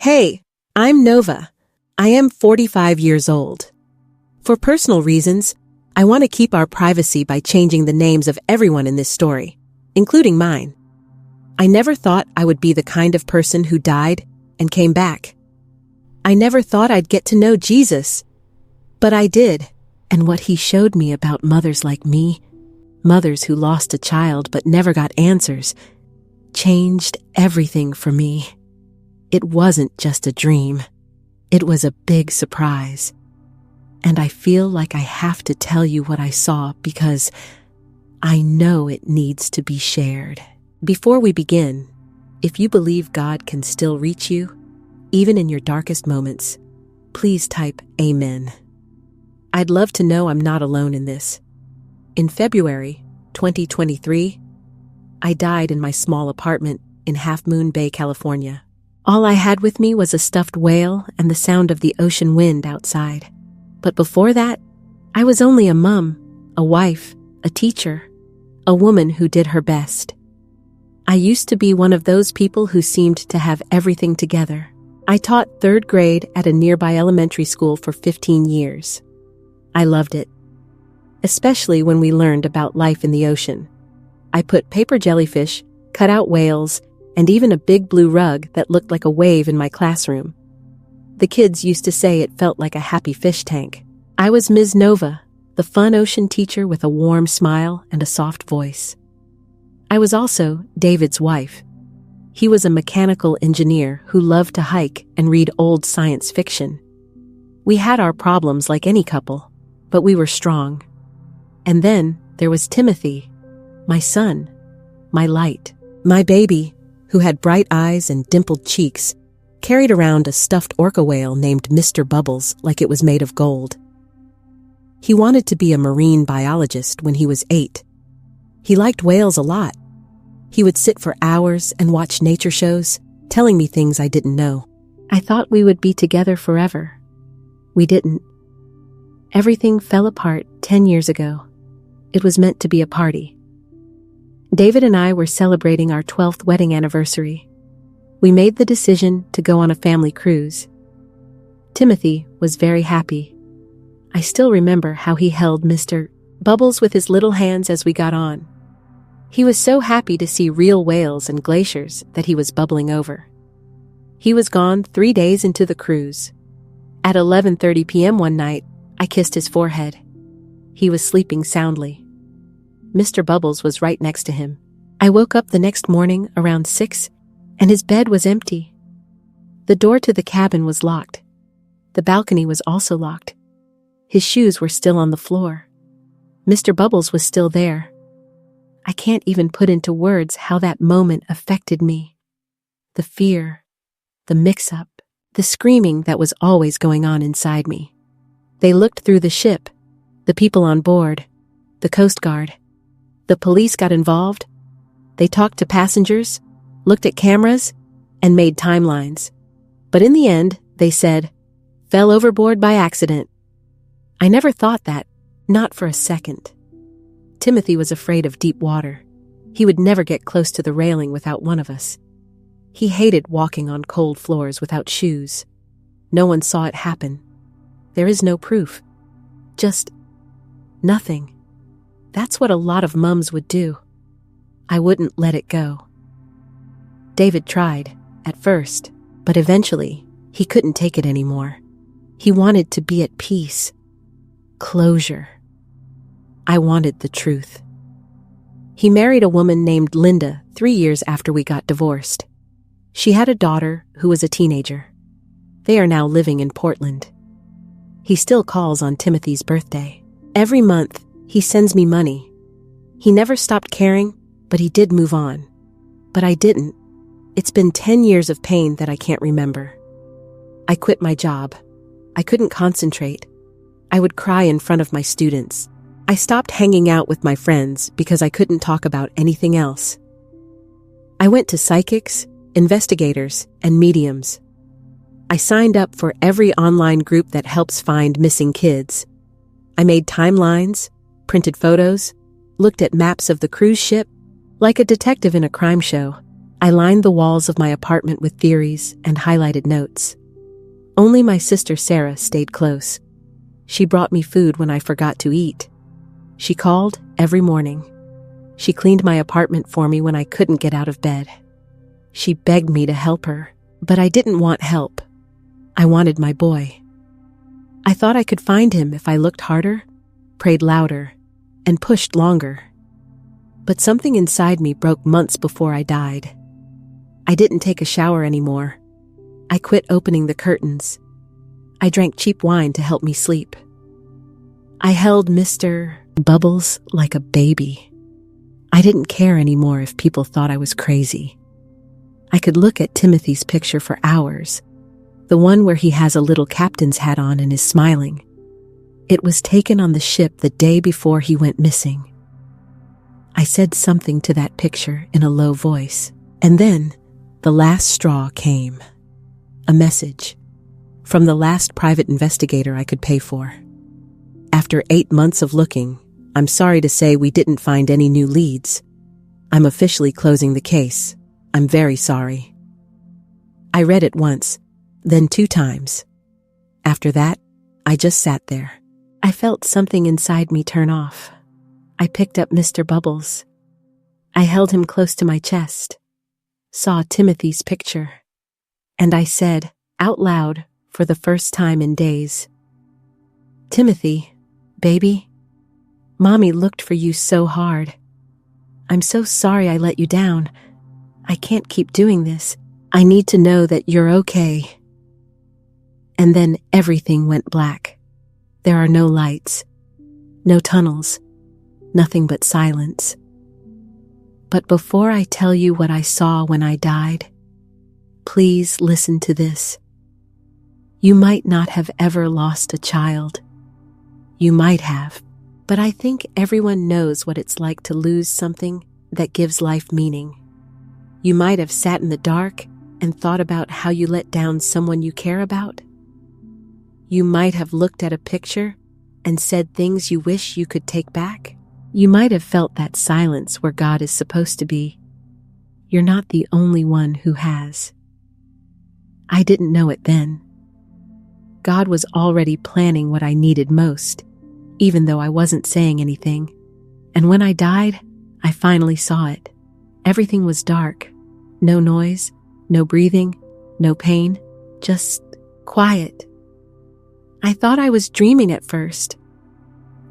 Hey, I'm Nova. I am 45 years old. For personal reasons, I want to keep our privacy by changing the names of everyone in this story, including mine. I never thought I would be the kind of person who died and came back. I never thought I'd get to know Jesus, but I did, and what he showed me about mothers like me, mothers who lost a child but never got answers, changed everything for me. It wasn't just a dream. It was a big surprise. And I feel like I have to tell you what I saw because I know it needs to be shared. Before we begin, if you believe God can still reach you, even in your darkest moments, please type Amen. I'd love to know I'm not alone in this. In February 2023, I died in my small apartment in Half Moon Bay, California. All I had with me was a stuffed whale and the sound of the ocean wind outside. But before that, I was only a mom, a wife, a teacher, a woman who did her best. I used to be one of those people who seemed to have everything together. I taught third grade at a nearby elementary school for 15 years. I loved it, especially when we learned about life in the ocean. I put paper jellyfish, cut out whales, and even a big blue rug that looked like a wave in my classroom. The kids used to say it felt like a happy fish tank. I was Ms. Nova, the fun ocean teacher with a warm smile and a soft voice. I was also David's wife. He was a mechanical engineer who loved to hike and read old science fiction. We had our problems like any couple, but we were strong. And then there was Timothy, my son, my light, my baby, who had bright eyes and dimpled cheeks, carried around a stuffed orca whale named Mr. Bubbles like it was made of gold. He wanted to be a marine biologist when he was 8. He liked whales a lot. He would sit for hours and watch nature shows, telling me things I didn't know. I thought we would be together forever. We didn't. Everything fell apart 10 years ago. It was meant to be a party. David and I were celebrating our 12th wedding anniversary. We made the decision to go on a family cruise. Timothy was very happy. I still remember how he held Mr. Bubbles with his little hands as we got on. He was so happy to see real whales and glaciers that he was bubbling over. He was gone 3 days into the cruise. At 11:30 p.m. one night, I kissed his forehead. He was sleeping soundly. Mr. Bubbles was right next to him. I woke up the next morning around 6, and his bed was empty. The door to the cabin was locked. The balcony was also locked. His shoes were still on the floor. Mr. Bubbles was still there. I can't even put into words how that moment affected me. The fear, the mix-up, the screaming that was always going on inside me. They looked through the ship, the people on board, the Coast Guard. The police got involved. They talked to passengers, looked at cameras, and made timelines. But in the end, they said, fell overboard by accident. I never thought that, not for a second. Timothy was afraid of deep water. He would never get close to the railing without one of us. He hated walking on cold floors without shoes. No one saw it happen. There is no proof. Just nothing. That's what a lot of mums would do. I wouldn't let it go. David tried, at first, but eventually, he couldn't take it anymore. He wanted to be at peace. Closure. I wanted the truth. He married a woman named Linda 3 years after we got divorced. She had a daughter who was a teenager. They are now living in Portland. He still calls on Timothy's birthday. Every month, he sends me money. He never stopped caring, but he did move on. But I didn't. It's been 10 years of pain that I can't remember. I quit my job. I couldn't concentrate. I would cry in front of my students. I stopped hanging out with my friends because I couldn't talk about anything else. I went to psychics, investigators, and mediums. I signed up for every online group that helps find missing kids. I made timelines, printed photos, looked at maps of the cruise ship. Like a detective in a crime show, I lined the walls of my apartment with theories and highlighted notes. Only my sister Sarah stayed close. She brought me food when I forgot to eat. She called every morning. She cleaned my apartment for me when I couldn't get out of bed. She begged me to help her, but I didn't want help. I wanted my boy. I thought I could find him if I looked harder, prayed louder, and pushed longer. But something inside me broke months before I died. I didn't take a shower anymore. I quit opening the curtains. I drank cheap wine to help me sleep. I held Mr. Bubbles like a baby. I didn't care anymore if people thought I was crazy. I could look at Timothy's picture for hours, the one where he has a little captain's hat on and is smiling. It was taken on the ship the day before he went missing. I said something to that picture in a low voice, and then the last straw came. A message from the last private investigator I could pay for. After 8 months of looking, I'm sorry to say we didn't find any new leads. I'm officially closing the case. I'm very sorry. I read it once, then 2 times. After that, I just sat there. I felt something inside me turn off. I picked up Mr. Bubbles. I held him close to my chest, saw Timothy's picture, and I said, out loud for the first time in days, "Timothy, baby, Mommy looked for you so hard. I'm so sorry I let you down. I can't keep doing this. I need to know that you're okay." And then everything went black. There are no lights, no tunnels, nothing but silence. But before I tell you what I saw when I died, please listen to this. You might not have ever lost a child. You might have, but I think everyone knows what it's like to lose something that gives life meaning. You might have sat in the dark and thought about how you let down someone you care about. You might have looked at a picture and said things you wish you could take back. You might have felt that silence where God is supposed to be. You're not the only one who has. I didn't know it then. God was already planning what I needed most, even though I wasn't saying anything. And when I died, I finally saw it. Everything was dark. No noise, no breathing, no pain, just quiet. I thought I was dreaming at first.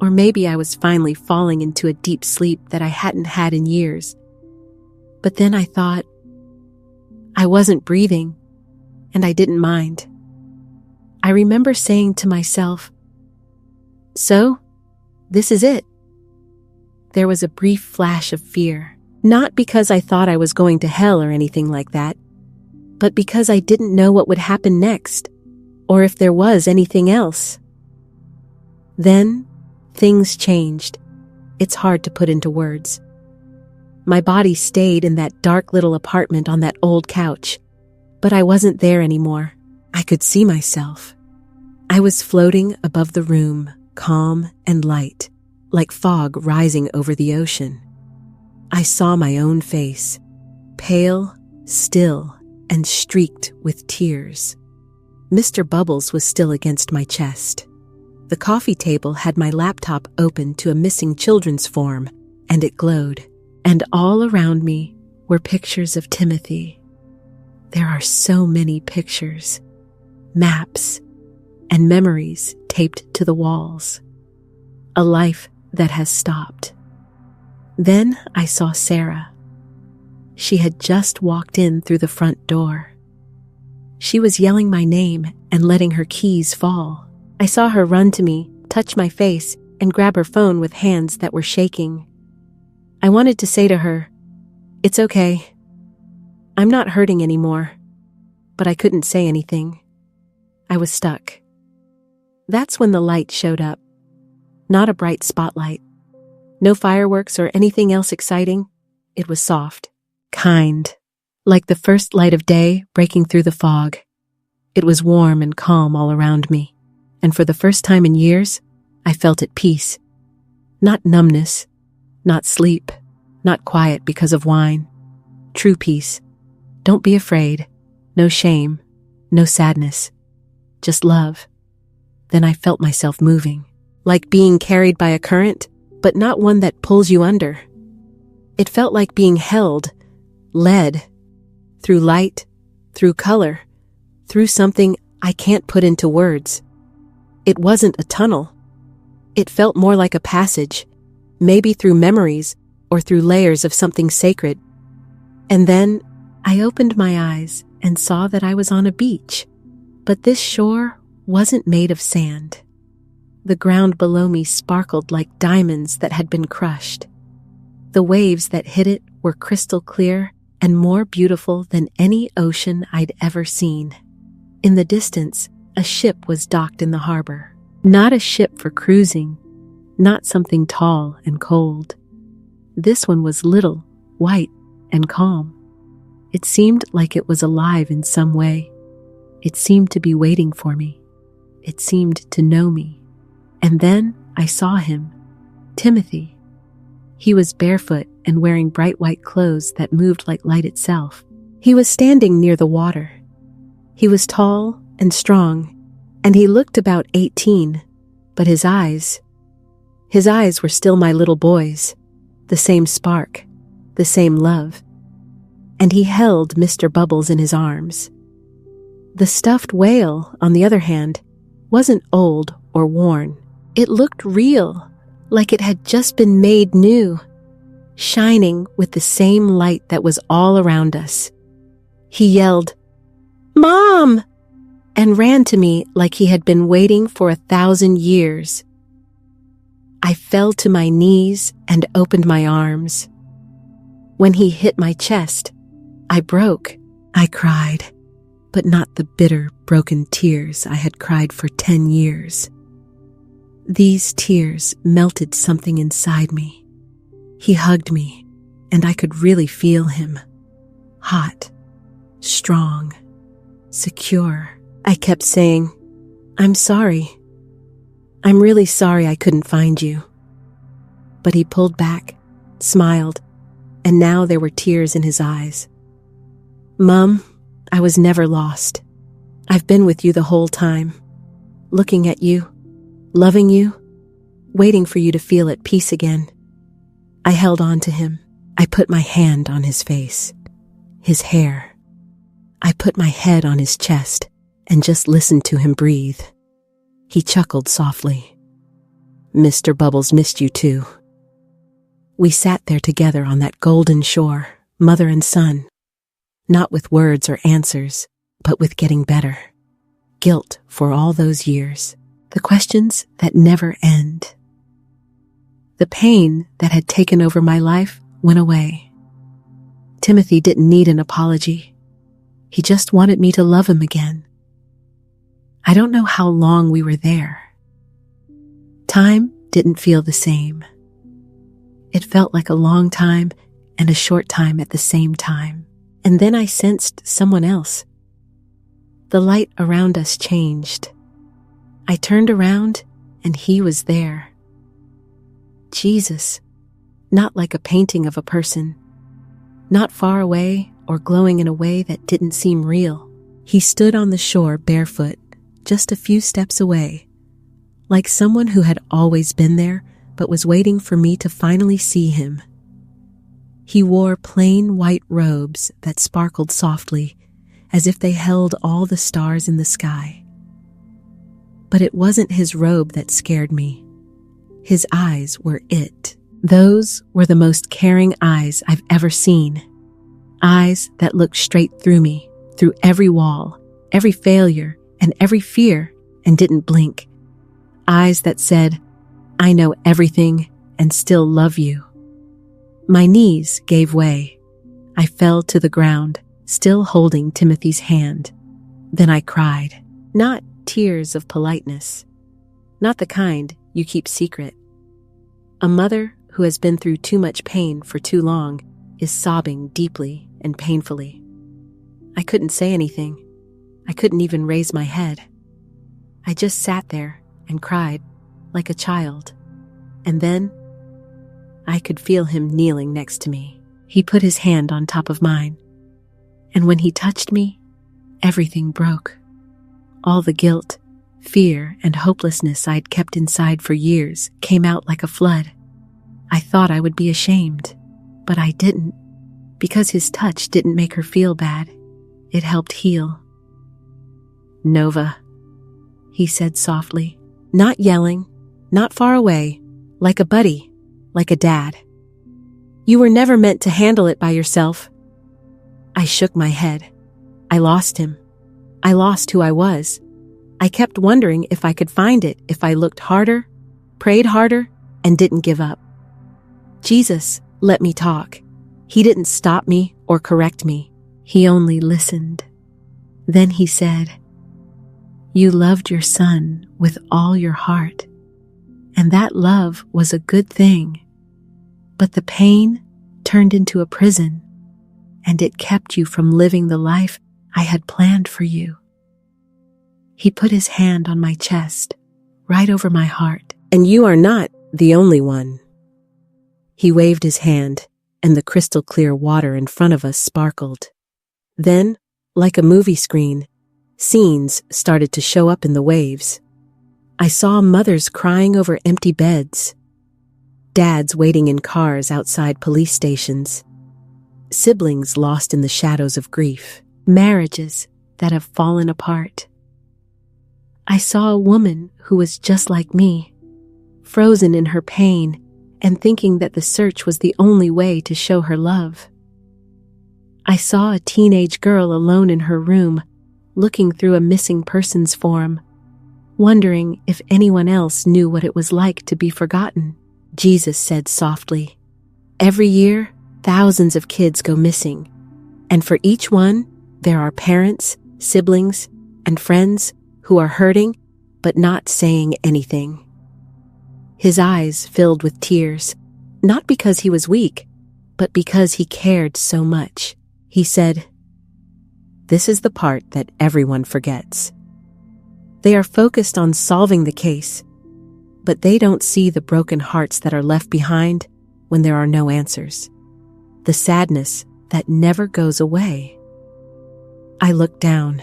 Or maybe I was finally falling into a deep sleep that I hadn't had in years. But then I thought, I wasn't breathing, and I didn't mind. I remember saying to myself, "So, this is it." There was a brief flash of fear, not because I thought I was going to hell or anything like that, but because I didn't know what would happen next, or if there was anything else. Then, things changed. It's hard to put into words. My body stayed in that dark little apartment on that old couch, but I wasn't there anymore. I could see myself. I was floating above the room, calm and light, like fog rising over the ocean. I saw my own face, pale, still, and streaked with tears. Mr. Bubbles was still against my chest. The coffee table had my laptop open to a missing children's form, and it glowed. And all around me were pictures of Timothy. There are so many pictures, maps, and memories taped to the walls. A life that has stopped. Then I saw Sarah. She had just walked in through the front door. She was yelling my name and letting her keys fall. I saw her run to me, touch my face, and grab her phone with hands that were shaking. I wanted to say to her, "It's okay. I'm not hurting anymore." But I couldn't say anything. I was stuck. That's when the light showed up. Not a bright spotlight. No fireworks or anything else exciting. It was soft, kind, like the first light of day breaking through the fog. It was warm and calm all around me. And for the first time in years, I felt at peace. Not numbness, not sleep, not quiet because of wine. True peace, Don't be afraid. No shame. No sadness. Just love. Then I felt myself moving, like being carried by a current, but not one that pulls you under. It felt like being held, led, through light, through color, through something I can't put into words. It wasn't a tunnel. It felt more like a passage, maybe through memories or through layers of something sacred. And then I opened my eyes and saw that I was on a beach, but this shore wasn't made of sand. The ground below me sparkled like diamonds that had been crushed. The waves that hit it were crystal clear and more beautiful than any ocean I'd ever seen. In the distance, a ship was docked in the harbor. Not a ship for cruising, not something tall and cold. This one was little, white, and calm. It seemed like it was alive in some way. It seemed to be waiting for me. It seemed to know me. And then I saw him, Timothy. He was barefoot and wearing bright white clothes that moved like light itself. He was standing near the water. He was tall and strong, and he looked about 18, but his eyes were still my little boy's, the same spark, the same love. And he held Mr. Bubbles in his arms. The stuffed whale, on the other hand, wasn't old or worn. It looked real, like it had just been made new, shining with the same light that was all around us. He yelled, "Mom!" and ran to me like he had been waiting for 1,000 years. I fell to my knees and opened my arms. When he hit my chest, I broke. I cried, but not the bitter, broken tears I had cried for 10 years. These tears melted something inside me. He hugged me, and I could really feel him. Hot, strong, secure. I kept saying, "I'm sorry. I'm really sorry I couldn't find you." But he pulled back, smiled, and now there were tears in his eyes. "Mom, I was never lost. I've been with you the whole time, looking at you, loving you, waiting for you to feel at peace again." I held on to him. I put my hand on his face, his hair. I put my head on his chest and just listened to him breathe. He chuckled softly. "Mr. Bubbles missed you too." We sat there together on that golden shore, mother and son, not with words or answers, but with getting better. Guilt for all those years, the questions that never end. The pain that had taken over my life went away. Timothy didn't need an apology. He just wanted me to love him again. I don't know how long we were there. Time didn't feel the same. It felt like a long time and a short time at the same time. And then I sensed someone else. The light around us changed. I turned around and he was there. Jesus, not like a painting of a person, not far away or glowing in a way that didn't seem real. He stood on the shore barefoot, just a few steps away, like someone who had always been there but was waiting for me to finally see him. He wore plain white robes that sparkled softly, as if they held all the stars in the sky. But it wasn't his robe that scared me. His eyes were it. Those were the most caring eyes I've ever seen. Eyes that looked straight through me, through every wall, every failure, and every fear, and didn't blink. Eyes that said, "I know everything and still love you." My knees gave way. I fell to the ground, still holding Timothy's hand. Then I cried. Not tears of politeness. Not the kind you keep secret. A mother who has been through too much pain for too long is sobbing deeply and painfully. I couldn't say anything. I couldn't even raise my head. I just sat there and cried like a child. And then I could feel him kneeling next to me. He put his hand on top of mine, And when he touched me, everything broke. All the guilt, fear, and hopelessness I'd kept inside for years came out like a flood. I thought I would be ashamed, but I didn't, because his touch didn't make her feel bad. It helped heal. "Nova," he said softly, not yelling, not far away, like a buddy, like a dad. "You were never meant to handle it by yourself." I shook my head. I lost him. I lost who I was. I kept wondering if I could find it if I looked harder, prayed harder, and didn't give up. Jesus let me talk. He didn't stop me or correct me. He only listened. Then he said, "You loved your son with all your heart, and that love was a good thing. But the pain turned into a prison, and it kept you from living the life I had planned for you." He put his hand on my chest, right over my heart. "And you are not the only one." He waved his hand, and the crystal clear water in front of us sparkled. Then, like a movie screen, scenes started to show up in the waves. I saw mothers crying over empty beds, dads waiting in cars outside police stations, siblings lost in the shadows of grief, marriages that have fallen apart. I saw a woman who was just like me, frozen in her pain and thinking that the search was the only way to show her love. I saw a teenage girl alone in her room, looking through a missing persons form, wondering if anyone else knew what it was like to be forgotten. Jesus said softly, "Every year, thousands of kids go missing, and for each one, there are parents, siblings, and friends who are hurting but not saying anything." His eyes filled with tears, not because he was weak, but because he cared so much. He said, "This is the part that everyone forgets. They are focused on solving the case, but they don't see the broken hearts that are left behind when there are no answers. The sadness that never goes away." I looked down.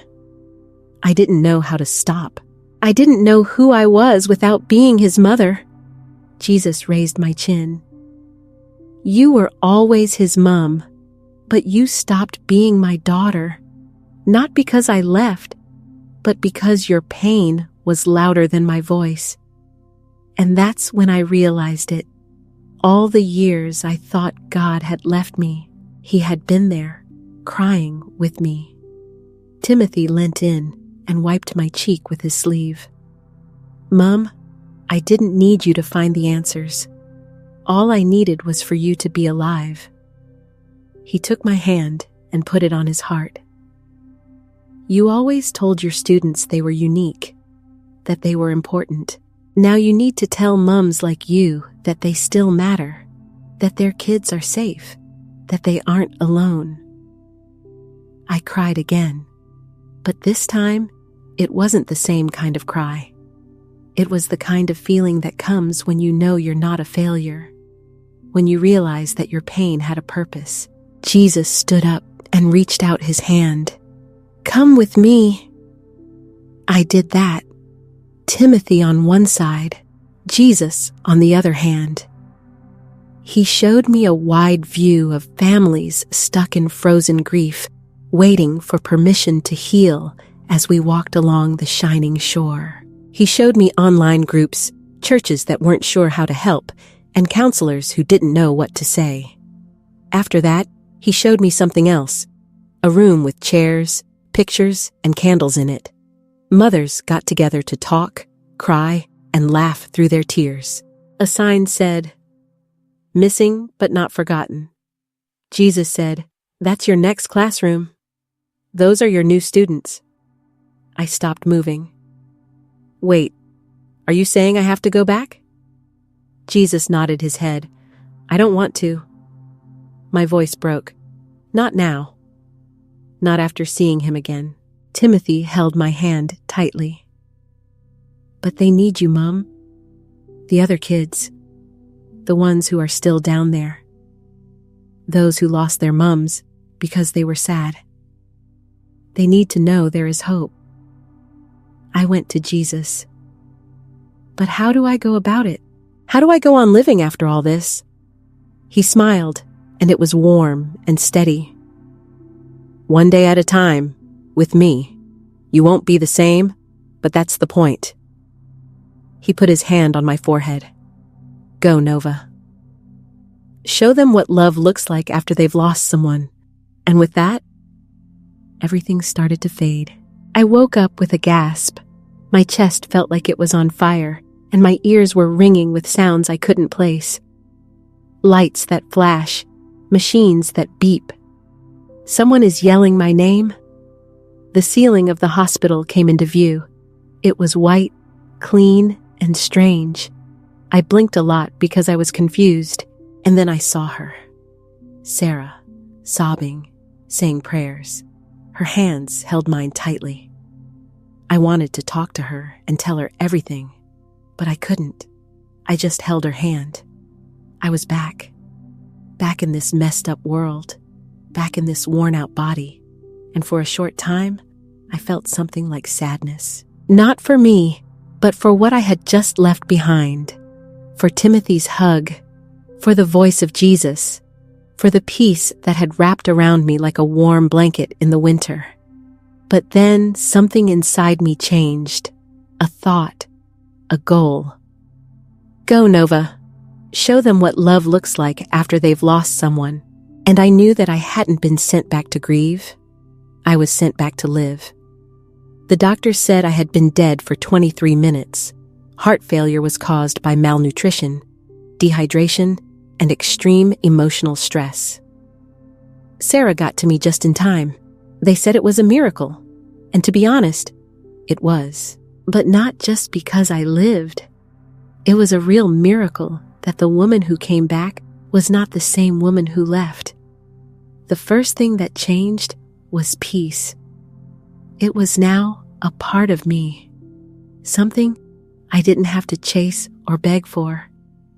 I didn't know how to stop. I didn't know who I was without being his mother. Jesus raised my chin. "You were always his mom, but you stopped being my daughter, not because I left, but because your pain was louder than my voice." And that's when I realized it. All the years I thought God had left me, he had been there, crying with me. Timothy leant in and wiped my cheek with his sleeve. "Mom, I didn't need you to find the answers. All I needed was for you to be alive." He took my hand and put it on his heart. "You always told your students they were unique, that they were important. Now you need to tell mums like you that they still matter, that their kids are safe, that they aren't alone." I cried again, but this time it wasn't the same kind of cry. It was the kind of feeling that comes when you know you're not a failure, when you realize that your pain had a purpose. Jesus stood up and reached out his hand. "Come with me." I did that. Timothy on one side, Jesus on the other hand. He showed me a wide view of families stuck in frozen grief, waiting for permission to heal as we walked along the shining shore. He showed me online groups, churches that weren't sure how to help, and counselors who didn't know what to say. After that, he showed me something else, a room with chairs, pictures, and candles in it. Mothers got together to talk, cry, and laugh through their tears. A sign said, "Missing but not forgotten." Jesus said, "That's your next classroom. Those are your new students." I stopped moving. "Wait, are you saying I have to go back?" Jesus nodded his head. "I don't want to." My voice broke. Not now. Not after seeing him again. Timothy held my hand tightly. "But they need you, Mom. The other kids. The ones who are still down there. Those who lost their mums because they were sad." They need to know there is hope. I went to Jesus. But how do I go about it? How do I go on living after all this? He smiled, and it was warm and steady. One day at a time, with me. You won't be the same, but that's the point. He put his hand on my forehead. Go, Nova. Show them what love looks like after they've lost someone. And with that, everything started to fade. I woke up with a gasp. My chest felt like it was on fire, and my ears were ringing with sounds I couldn't place. Lights that flash, machines that beep. Someone is yelling my name. The ceiling of the hospital came into view. It was white, clean, and strange. I blinked a lot because I was confused, and then I saw her. Sarah, sobbing, saying prayers. Her hands held mine tightly. I wanted to talk to her and tell her everything, but I couldn't. I just held her hand. I was back in this messed up world, back in this worn out body, and for a short time, I felt something like sadness. Not for me, but for what I had just left behind, for Timothy's hug, for the voice of Jesus, for the peace that had wrapped around me like a warm blanket in the winter. But then something inside me changed, a thought, a goal. Go, Nova. Show them what love looks like after they've lost someone. And I knew that I hadn't been sent back to grieve. I was sent back to live. The doctor said I had been dead for 23 minutes. Heart failure was caused by malnutrition, dehydration, and extreme emotional stress. Sarah got to me just in time. They said it was a miracle. And to be honest, it was. But not just because I lived. It was a real miracle that the woman who came back was not the same woman who left. The first thing that changed was peace. It was now a part of me. Something I didn't have to chase or beg for.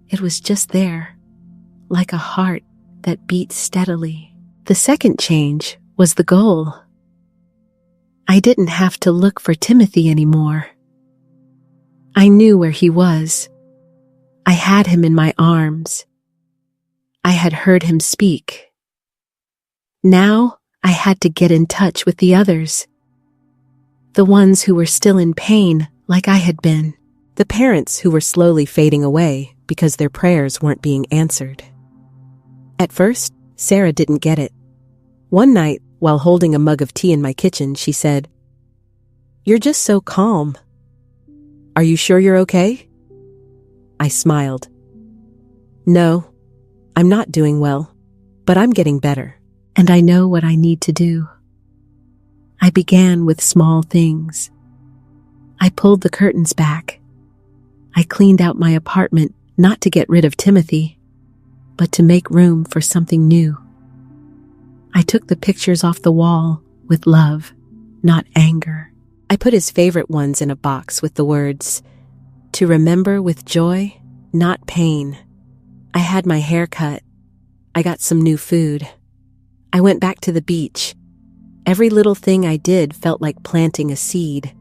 It was just there, like a heart that beat steadily. The second change was the goal. I didn't have to look for Timothy anymore. I knew where he was. I had him in my arms. I had heard him speak. Now I had to get in touch with the others. The ones who were still in pain like I had been. The parents who were slowly fading away because their prayers weren't being answered. At first, Sarah didn't get it. One night, while holding a mug of tea in my kitchen, she said, "You're just so calm. Are you sure you're okay?" I smiled. "No, I'm not doing well, but I'm getting better, and I know what I need to do." I began with small things. I pulled the curtains back. I cleaned out my apartment not to get rid of Timothy, but to make room for something new. I took the pictures off the wall with love, not anger. I put his favorite ones in a box with the words, "To remember with joy, not pain." I had my hair cut. I got some new food. I went back to the beach. Every little thing I did felt like planting a seed.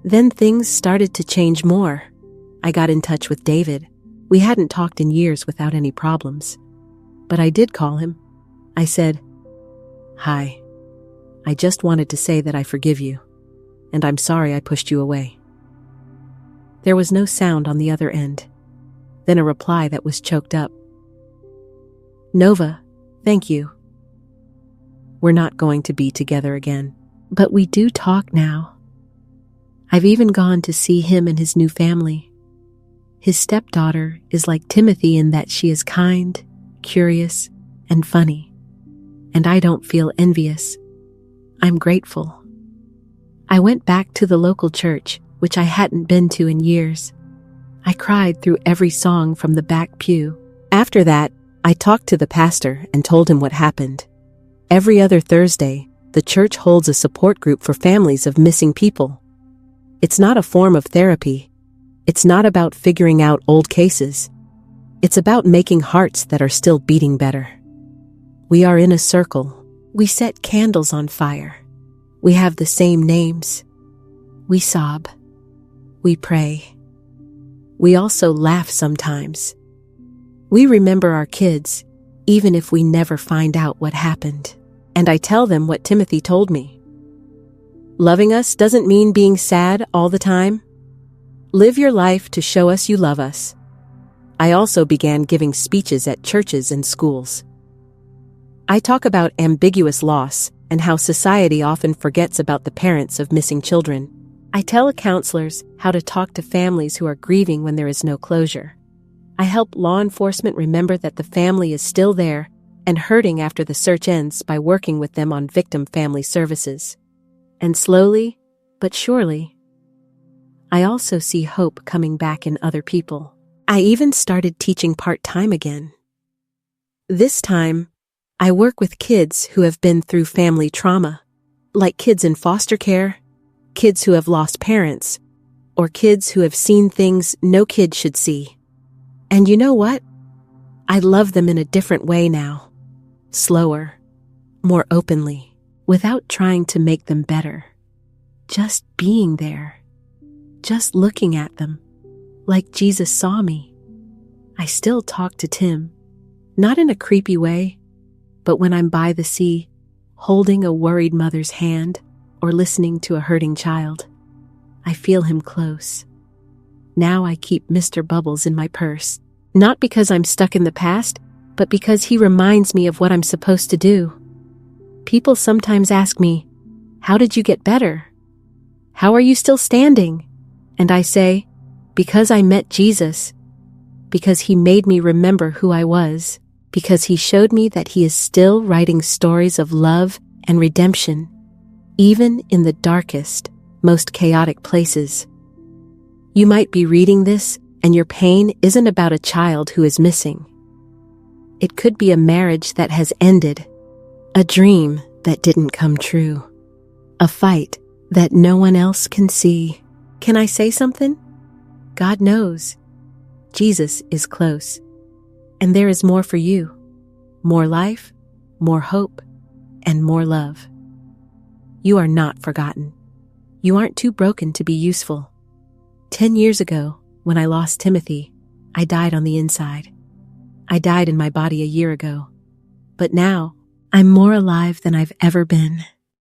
Then things started to change more. I got in touch with David. We hadn't talked in years without any problems. But I did call him. I said, "Hi. I just wanted to say that I forgive you, and I'm sorry I pushed you away." There was no sound on the other end. Then a reply that was choked up. "Nova, thank you. We're not going to be together again, but we do talk now. I've even gone to see him and his new family. His stepdaughter is like Timothy in that she is kind, curious, and funny. And I don't feel envious. I'm grateful." I went back to the local church, which I hadn't been to in years. I cried through every song from the back pew. After that, I talked to the pastor and told him what happened. Every other Thursday, the church holds a support group for families of missing people. It's not a form of therapy. It's not about figuring out old cases. It's about making hearts that are still beating better. We are in a circle. We set candles on fire. We have the same names. We sob. We pray. We also laugh sometimes. We remember our kids, even if we never find out what happened. And I tell them what Timothy told me. Loving us doesn't mean being sad all the time. Live your life to show us you love us. I also began giving speeches at churches and schools. I talk about ambiguous loss and how society often forgets about the parents of missing children. I tell counselors how to talk to families who are grieving when there is no closure. I help law enforcement remember that the family is still there and hurting after the search ends by working with them on victim family services. And slowly, but surely, I also see hope coming back in other people. I even started teaching part-time again. This time, I work with kids who have been through family trauma, like kids in foster care, kids who have lost parents, or kids who have seen things no kid should see. And you know what? I love them in a different way now. Slower, more openly, without trying to make them better. Just being there. Just looking at them, like Jesus saw me. I still talk to Tim, not in a creepy way, but when I'm by the sea, holding a worried mother's hand or listening to a hurting child, I feel him close. Now I keep Mr. Bubbles in my purse, not because I'm stuck in the past, but because he reminds me of what I'm supposed to do. People sometimes ask me, "How did you get better? How are you still standing?" And I say, because I met Jesus, because he made me remember who I was, because he showed me that he is still writing stories of love and redemption, even in the darkest, most chaotic places. You might be reading this, and your pain isn't about a child who is missing. It could be a marriage that has ended, a dream that didn't come true, a fight that no one else can see. Can I say something? God knows. Jesus is close. And there is more for you. More life, more hope, and more love. You are not forgotten. You aren't too broken to be useful. 10 years ago, when I lost Timothy, I died on the inside. I died in my body a year ago. But now, I'm more alive than I've ever been.